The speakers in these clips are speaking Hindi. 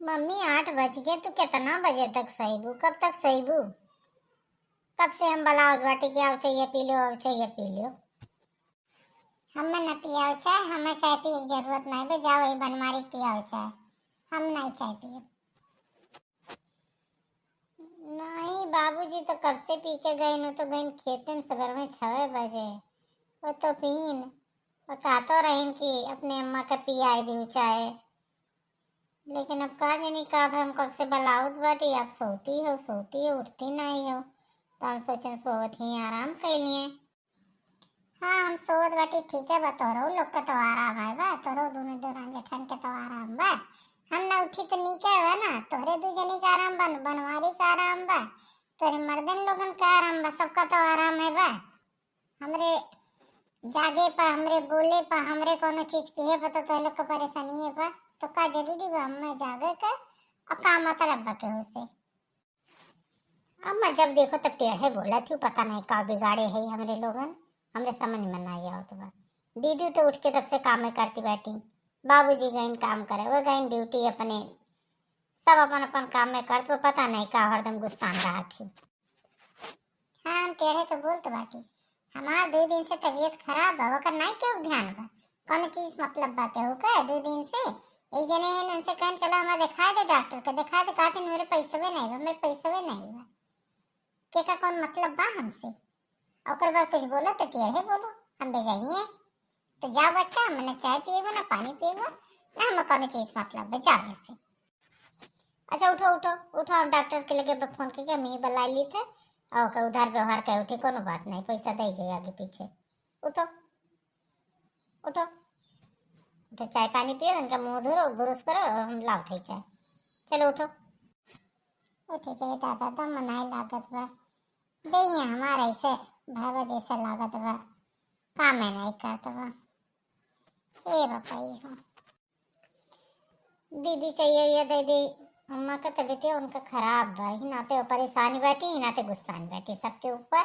मम्मी 8 बज गए। तू कितना बजे तक सहीबू? कब तक सहीबू? कब से हम बलावत बाटी के आव चाहिए पी लो, आव चाहिए पी लो। हमें न पियाओ चाय, हमें चाय पी की जरूरत नहीं बे। जाओ वही बनमारी पियाओ चाय, हम नहीं चाय पिए। नहीं बाबूजी तो कब से पी के गए न, तो गए खेते में सबर में 6 बजे। वो तो पीन वो कहते रहीन कि अपने अम्मा का पियाई दी चाय, लेकिन अब कहा जानी कब हम कब से बलाउत बाटी। आप सोती हो उठती नहीं हो, तो हम सोचें सोवत ही आराम कर लिए। हाँ हम सोवत बाटी ठीक है बा। तोरो लोग का तो आराम है बा, तोरो दोनों दौरान जेठन के तो आराम बा। हम ना उठी तो नीके बा ना, तोरे दू जनी का आराम बा, बनवारी का आराम बा, तोरे मर्दन लोगन का आराम बा, सबका तो आराम है बा। हमरे जागे पा, हमरे बोले पा, हमरे कोनो चीज पिए पा तो लोग का परेशानी है बा। तो का जरूरी बा हमें जागे का और का मतलब बा के उसे। अम्मा जब देखो तब टेढ़े बोला थी, पता नहीं का बिगाड़े है हमरे लोगन, हमरे समझ में नहीं आवत बा। दीदी तो उठ के तब से काम करती बैठी, बाबूजी गईन काम करे, वो गईन ड्यूटी अपने, सब अपन अपन काम में करते, पता नहीं का हरदम गुस्सा में रहा थी। हाँ हम टेढ़े तो बोलते बाटी। हमार 2 दिन से तबीयत खराब बा, ओकर नहीं क्यों ध्यान बा, कौन चीज मतलब बा के होकर 2 दिन से। एक जने है उनसे कहन चला हमारा दिखा दे डॉक्टर के, दिखा दे, कहते मेरे पैसे भी नहीं बा, मेरे पैसे भी नहीं बा के का कौन मतलब बा हमसे। और बाद कुछ बोलो तो टेढ़े बोलो, हम भेजाइए तो जाओ बच्चा, मैंने चाय पिएगो ना पानी पिएगो ना, हमें कौन चीज मतलब है, जाओ ऐसे। अच्छा उठो उठो उठो, हम डॉक्टर के लगे फोन करके मैं बुला ली थे, और उधार व्यवहार का उठे, कोनो बात नहीं, पैसा दे जाइए आगे पीछे। उठो उठो उठो, चाय पानी पियो, उनका मुंह धो ब्रश करो, हम लाओ थे चाय। चलो उठो उठे चाहिए दादा तो मनाई लागत बा, देखिए हमारा ऐसे भावा जैसा लागत बा, काम है नहीं करता बा। हे बताइए हो दीदी चाहिए ये दे दी। अम्मा का तबीयत है उनका खराब बा, ही नाते परेशानी बैठी, ही नाते गुस्सा में बैठी सबके ऊपर,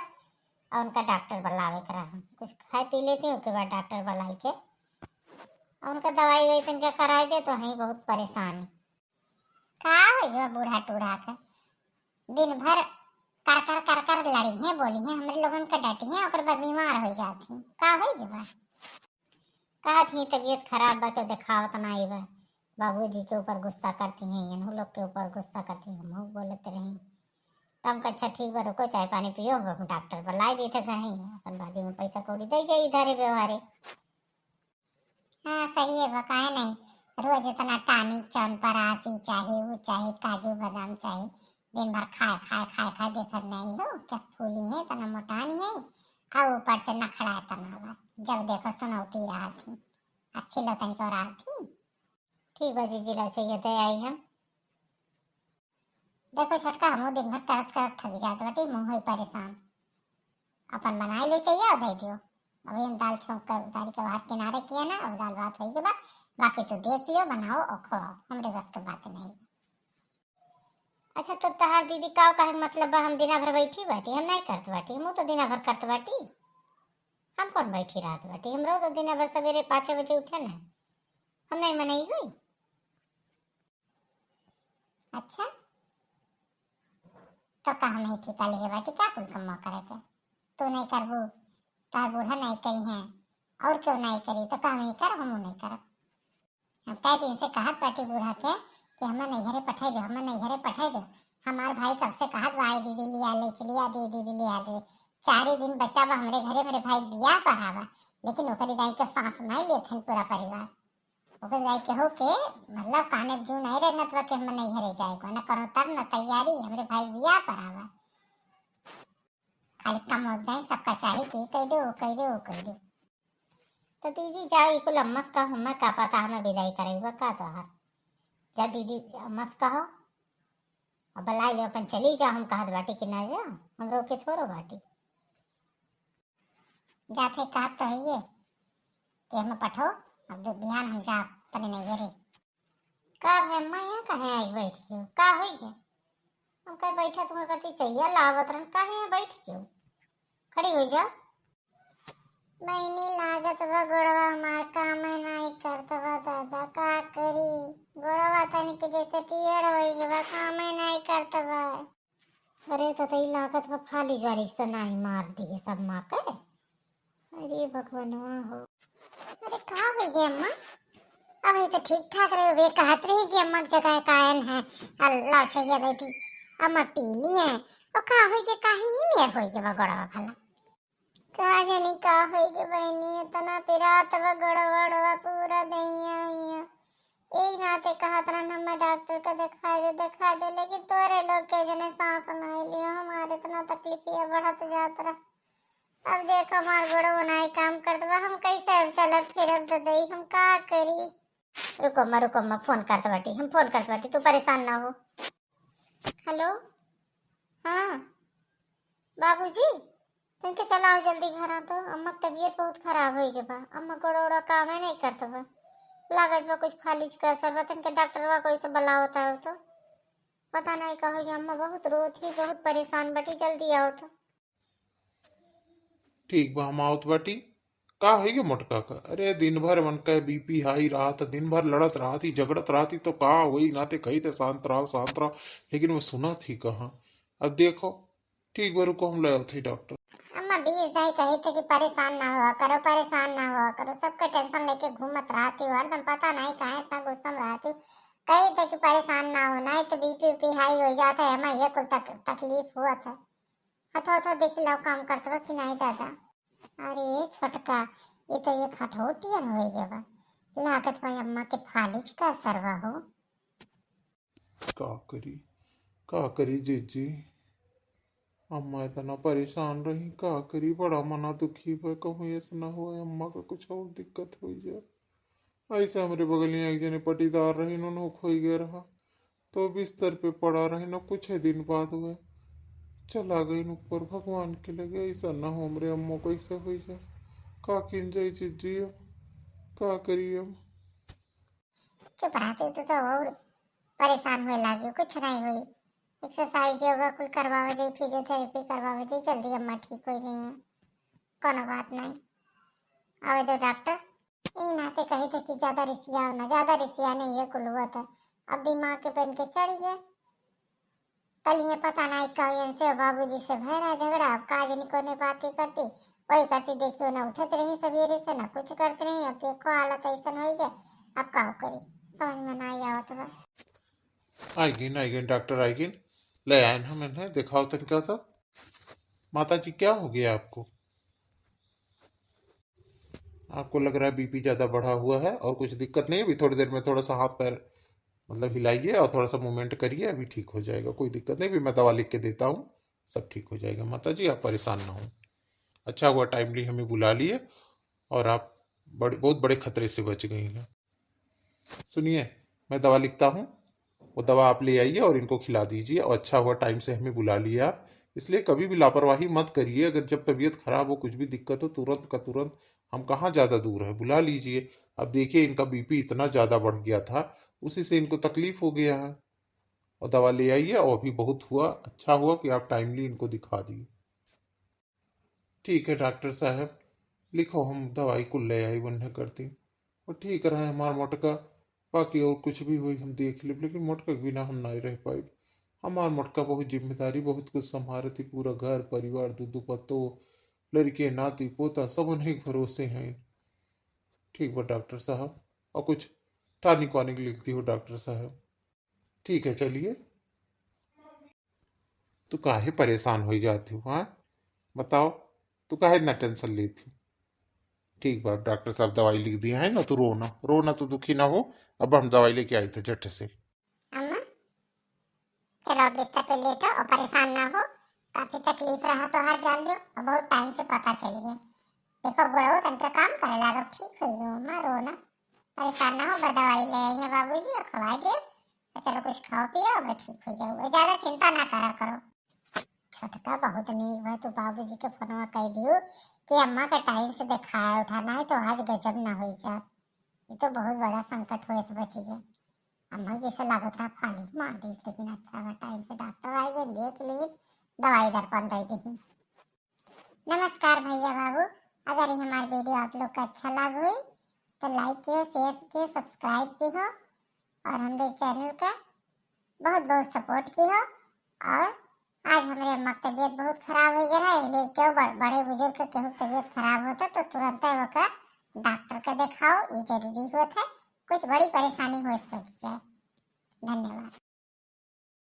और उनका डॉक्टर बुलावे करा, कुछ खाए पी लेती, उसके बाद डॉक्टर बुलाई के और उनका दवाई वही तनका कराए दे, तो ही बहुत परेशान। का हो बूढ़ा टूढ़ा का दिन भर कर कर कर कर लड़ी है, बोली है, हमारे लोगन का डटी है, और बाद बीमार हो जाती का हो गया। कहा थी तबीयत खराब बा के दिखावत नहीं बा, बाबूजी के ऊपर गुस्सा करती हैं, इन्हों लोग के ऊपर गुस्सा करती हैं, हम बोलते रही। तब अच्छा ठीक बा, रुको चाय पानी पियो, डॉक्टर बुलाई दी थे कहीं, अपन बादी में पैसा कौड़ी दे जाइए इधर व्यवहारे। हाँ सही है बा, काहे नहीं, रोज इतना टॉनिक च्यवनप्राश चाहिए, वो चाहिए, काजू बादाम चाहिए, दिन भर खाए खाए खाए खाए देखत नहीं हो क्या फूली है, तना मोटा नहीं है, और ऊपर से नखड़ा तना बा, जब देखो सुनौती रहा थी, अस्सी लतन को रहा थी। ठीक बा जीजी ला चाहिए दे आई हम। देखो छोटका हम दिन भर करत करत थक जाते बाटी, मुँह ही परेशान, अपन बनाए लो चाहिए और दे दियो। अभी हम दाल छौंक कर दाल के भात किनारे किया ना, और दाल भात होई के बाद बाकी तो देख लियो, बनाओ और खवाओ, हमरे बस के बात नहीं। अच्छा तो तहार दीदी का कहे मतलब बा हम दिना भर बैठी बाटी, हम नहीं करत बाटी, हम तो दिना भर करत बाटी, हम कौन बैठी रात बाटी, हम तो दिना भर सवेरे 5 बजे उठे ना, हम नहीं मनाई हुई। अच्छा तो का हम ही ठिका लिए बाटी, का कुल कम्मा करे के तू नहीं करबू, तार बूढ़ा नहीं करी है, और क्यों नहीं करी, तो काम ही कर, हम नहीं करब। हम कई दिन से कहत बाटी बूढ़ा के कि हमें नैहरे पठाई दे, हमें नैहरे पठाई दे, हमार भाई कब से कहत बा दीदी लिया ले, चलिया दे दीदी लिया ले, 4 दिन बचा बा हमरे घरे, मेरे भाई बियाह पढ़ावा, लेकिन ओकरी दाई के सांस नहीं लेथन पूरा परिवार, ओकरी दाई के हो के मतलब काने जू नहीं रहनत बा कि हम नैहरे जाएगा ना, करो तब ना तैयारी, हमरे भाई बियाह पढ़ावा, खाली कम हो गए सबका चाहे कि कह दो कह दो कह दो। तो दीदी जाओ इको लम्मस का हमें का पता, हमें विदाई करेगा का तो हाथ जा दीदी मस कहो, अब बुलाई लो अपन चली जाओ, हम कहत बाटी कि ना जाओ, हम रोके थोड़ो बाटी, जाते कहत तो है ये कि हमें पठो, अब बिहान हम जा अपने नैहरे। का है मैं यहाँ कहे आई बैठ गयो, का हो गया, हम कहे बैठा तुम्हें करती चाहिए लावत रन, कहे बैठ गयो, खड़ी हो जा। बहनी लागत बा गोड़वा हमार काम नहीं करत बा दादा का करी। गोड़वा तनिक जैसे टियड़ होई के बा काम नहीं करत बा। अरे तो तई लागत बा फालिज वालिज तो नहीं मार दी सब माँ के। अरे भगवानवा हो। अरे का हो गया अम्मा? अब ये तो ठीक ठाक रहे वे कहत रही कि अम्मा की जगह कायन है अल्लाह चाहिए देती अम्मा पी ली है और का हो गया काहे ही नहीं होई के बा गोड़वा भला का जानी का होई के बहनी इतना पिरात बा गोड़वा पूरा दैया आइया एक नाते कहत रहन हमें डॉक्टर को दिखा दे लेकिन तोरे लोग के जने सांस नहीं लियो हमारे इतना तकलीफ ये बढ़त जात रहा। अब देखो हमार गोड़वा नहीं काम करत बा हम कैसे अब चलब फिरब तो दई हम का करी। रुको अम्मा फोन करते बाटी हम फोन करते बाटी तू परेशान ना हो। हेलो हाँ बाबूजी तुमके चलाओ जल्दी घर आ तो अम्मा की तबीयत बहुत खराब हो गई बा अम्मा गोड़ा काम है नहीं करते बा लागत बा कुछ फालिज का असर बा तनके डॉक्टरवा कोई से बुला होता है तो पता नहीं कहोगे अम्मा बहुत रोत ही बहुत परेशान बटी जल्दी आओ तो। ठीक बा हम आवत बाटी। का है ये मोटका का? अरे दिन भर मन का बीपी हाई रहा था, दिन भर लड़त रहा थी, झगड़त रहा थी, तो का वही नाते कही थे शांत रहो शांत रहो, लेकिन वो सुना थी कहाँ। अब देखो ठीक बा, रुको हम ले थे डॉक्टर। अम्मा 20 दिन कही थे कि परेशान ना हुआ करो परेशान ना हुआ करो सबका टेंशन लेके घूमत रहती हूँ हरदम पता नहीं कहाँ इतना गुस्सा में रहती हूँ। कही थे कि परेशान ना हो नहीं तो बीपी उपी हाई हो जाता है हमें ये कुल तकलीफ हुआ था। हथो देख लो काम करते हुए कि नहीं दादा। अरे छोटका ये तो एक हथौटियन हो गया बा लागत भाई अम्मा के फालिज का सरवा हो। का करी का करी जीजी, अम्मा इतना परेशान रही, का करी, बड़ा मना दुखी हुआ, कहूँ ऐसा ना हो अम्मा का कुछ और दिक्कत हो जाए। ऐसे हमारे बगलिया एक जने पटीदार रही, इन्होंने खोई गया रहा, तो बिस्तर पे पड़ा रहे न, कुछ ही दिन बाद हुए चला गई ऊपर, भगवान के लगे ऐसा ना हो हमरे अम्मो को ऐसा हो जाए। का किन जाई चीजी, का करी अब। चुप रहते तो और परेशान हुए लागे कुछ नहीं हुई। एक्सरसाइज योगा कुल करवावे जाई फिजियोथेरेपी करवावे जाई जल्दी अम्मा ठीक हो जाई हैं। कोनो बात नहीं आवे दो डॉक्टर। ई नाते कही थे कि ज्यादा रिसिया ना ज्यादा रिसिया नहीं ये कुल हुआ था अब दिमाग के पेन के चढ़ गया। कल ये पता नहीं कवियन से बाबूजी से भैरा झगड़ा अब काज निकोने बातें करती वही करती देखियो ना उठत रही सवेरे से ना कुछ करते रही अब देखो हालत ऐसा हो गया अब का करी समझ में नहीं आवत बा। आएगिन डॉक्टर आएगिन, ले आए हम इन्हें दिखाओ तनिका तो। माता जी क्या हो गया आपको? आपको लग रहा है बीपी ज्यादा बढ़ा हुआ है, और कुछ दिक्कत नहीं है? अभी थोड़ी देर में थोड़ा सा हाथ पैर मतलब हिलाइए और थोड़ा सा मूवमेंट करिए, अभी ठीक हो जाएगा, कोई दिक्कत नहीं, अभी मैं दवा लिख के देता हूँ, सब ठीक हो जाएगा। माता जी आप परेशान ना हो। अच्छा हुआ टाइमली हमें बुला लिए, और आप बहुत बड़े खतरे से बच गई हैं। सुनिए, मैं दवा लिखता हूँ, वो दवा आप ले आइए और इनको खिला दीजिए, और अच्छा हुआ टाइम से हमें बुला लिया आप। इसलिए कभी भी लापरवाही मत करिए, अगर जब तबीयत खराब हो कुछ भी दिक्कत हो तुरंत का तुरंत, हम कहाँ ज़्यादा दूर है, बुला लीजिए। अब देखिए इनका बीपी इतना ज़्यादा बढ़ गया था, उसी से इनको तकलीफ हो गया है, और दवा ले आइए, और अभी बहुत हुआ, अच्छा हुआ कि आप टाइमली इनको दिखा दिए। ठीक है डॉक्टर साहब, लिखो, हम दवाई को ले आई वन्य करती, और ठीक रहे हमारा मोटका। बाकी और कुछ भी हुई हम देख ले, लेकिन मोटका के बिना हम नहीं रह पाए। हमार मोटका बहुत जिम्मेदारी बहुत कुछ संभाल थी, पूरा घर परिवार दूध पत्तो लड़के नाती पोता सब उन्हीं के भरोसे हैं। ठीक बा डॉक्टर साहब, और कुछ टॉनिक वानिक लिखती हो डॉक्टर साहब? ठीक है चलिए। तू काहे परेशान हो जाती हो, हाँ बताओ, तू काहे इतना टेंशन लेती हो? ठीक बात, डॉक्टर साहब दवाई लिख दिया है ना, तो रोना रोना तो दुखी ना हो। अब हम दवाई लेके आई थे झट से। अम्मा चलो अब बिस्तर पे लेटो और परेशान ना हो काफी तकलीफ रहा तो हर जान लियो और बहुत टाइम से पता चल गया। देखो बड़ो तनका काम करे लागो ठीक हो गयो अम्मा रोना परेशान ना हो बस दवाई ले आई है बाबूजी और खवाई दे तो चलो कुछ खाओ पियो और ठीक हो जाओ ज्यादा चिंता ना करा करो। छोटका बहुत नीक है तो बाबूजी के फोनवा कह दियो कि अम्मा का टाइम से दिखाया उठाना है तो आज गजब ना हो जा। ये तो बहुत बड़ा संकट हुए से बच गया। अम्मा जैसे लागत रहा फालिज मार दी लेकिन अच्छा हुआ टाइम से डॉक्टर आ गए देख लिए दवाई दर्पण दे दी। नमस्कार भैया बाबू अगर ये हमारी वीडियो आप लोग का अच्छा लग हुई तो लाइक किए, शेयर किए, सब्सक्राइब की हो और हमारे चैनल का बहुत बहुत सपोर्ट की हो। और आज हमारे अम्मा की तबीयत बहुत खराब हो गया है, इसलिए क्यों बड़े बुजुर्ग के केहू तबीयत खराब होता तो तुरंत वो डॉक्टर का दिखाओ, ये जरूरी होता है। कुछ बड़ी परेशानी हो इसको जाए। धन्यवाद।